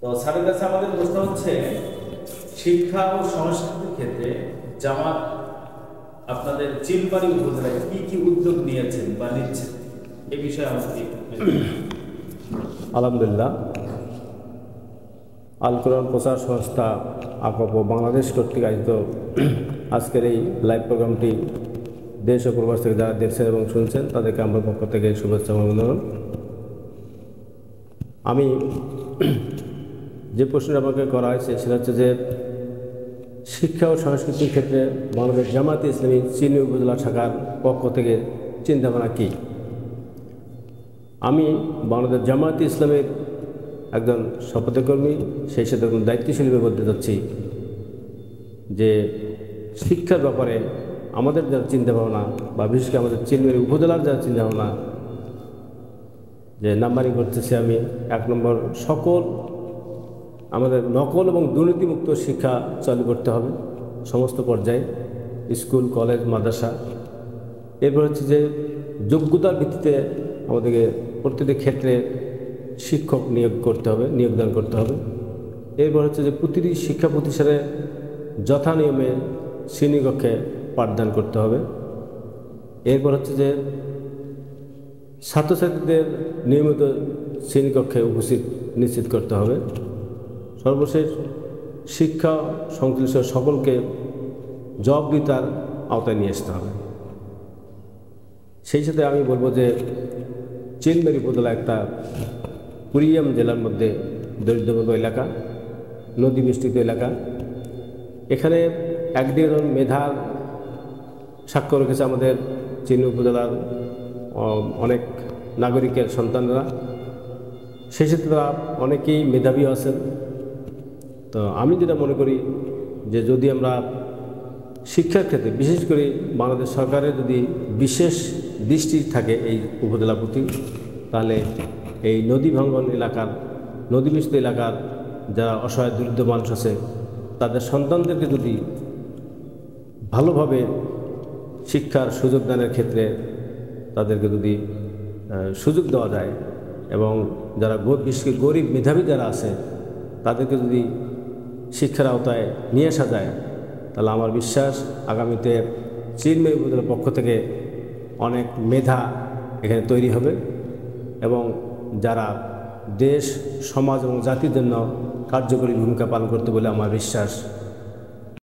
তো স্যারের কাছে আমাদের প্রশ্ন হচ্ছে, শিক্ষা ও সংস্কৃতির ক্ষেত্রে জামাত আপনাদের চিলমারি উপজেলায় কি কি উদ্যোগ নিয়েছেন বা নিচ্ছেন, এ বিষয়ে আমাদের আলহামদুলিল্লাহ, আল কোরআন প্রচার সংস্থা আকপ বাংলাদেশ কর্তৃক আয়োজিত আজকের এই লাইভ প্রোগ্রামটি দেশ ও প্রবাস থেকে যারা দেখছেন এবং শুনছেন তাদেরকে আমার পক্ষ থেকে শুভেচ্ছা ও অভিনন্দন। আমি যে প্রশ্নটা আমাকে করা হয়েছে সেটা হচ্ছে যে শিক্ষা ও সংস্কৃতির ক্ষেত্রে বাংলাদেশ জামায়াতে ইসলামী চিনি উপজেলা শাখার পক্ষ থেকে চিন্তাভাবনা কী। আমি বাংলাদেশ জামায়াতে ইসলামের একজন শপথকর্মী, সেই সাথে একজন দায়িত্বশীল বলতে যাচ্ছি যে শিক্ষার ব্যাপারে আমাদের যারা চিন্তাভাবনা বা বিশেষ করে আমাদের চিলমারি উপজেলার যারা চিন্তাভাবনা যে নাম্বারিং করতেছি আমি, 1 নম্বর, সকল আমাদের নকল এবং দুর্নীতিমুক্ত শিক্ষা চালু করতে হবে সমস্ত পর্যায়ে, স্কুল, কলেজ, মাদ্রাসা। এরপর হচ্ছে যে যোগ্যতার ভিত্তিতে আমাদেরকে প্রতিটি ক্ষেত্রে শিক্ষক নিয়োগ করতে হবে, নিয়োগদান করতে হবে। এরপর হচ্ছে যে প্রতিটি শিক্ষা প্রতিষ্ঠানে যথানিয়মে শ্রেণীকক্ষে পাঠদান করতে হবে। এরপর হচ্ছে যে ছাত্রছাত্রীদের নিয়মিত শ্রেণীকক্ষে উপস্থিত নিশ্চিত করতে হবে। সর্বশেষ শিক্ষা সংশ্লিষ্ট সকলকে জবাবদিহিতার আওতায় নিয়ে আসতে হবে। সেই সাথে আমি বলবো যে চিলমারি উপজেলা একটা কুড়িগ্রাম জেলার মধ্যে দরিদ্রবর্গ এলাকা, নদী বেষ্টিত এলাকা। এখানে একদিকে যেমন মেধার সাক্ষ্য রেখেছে আমাদের চিলমারি উপজেলার অনেক নাগরিকের সন্তানরা, সেই সাথে তারা অনেকেই মেধাবী আছেন। তো আমি যেটা মনে করি যে যদি আমরা শিক্ষার ক্ষেত্রে বিশেষ করে বাংলাদেশ সরকারের যদি বিশেষ দৃষ্টি থাকে এই উপজেলার প্রতি, তাহলে এই নদী ভাঙ্গন এলাকার, নদীবেষ্টিত এলাকার যারা অসহায় দরিদ্র মানুষ আছে তাদের সন্তানদেরকে যদি ভালোভাবে শিক্ষার সুযোগ দানের ক্ষেত্রে তাদেরকে যদি সুযোগ দেওয়া যায় এবং যারা বিশেষ করে গরিব মেধাবী যারা আছে তাদেরকে যদি শিক্ষার আওতায় নিয়ে আসা যায়, তাহলে আমার বিশ্বাস আগামীতে চিলমারি উপজেলার পক্ষ থেকে অনেক মেধা এখানে তৈরি হবে এবং যারা দেশ, সমাজ এবং জাতির জন্য কার্যকরী ভূমিকা পালন করতে বলে আমার বিশ্বাস।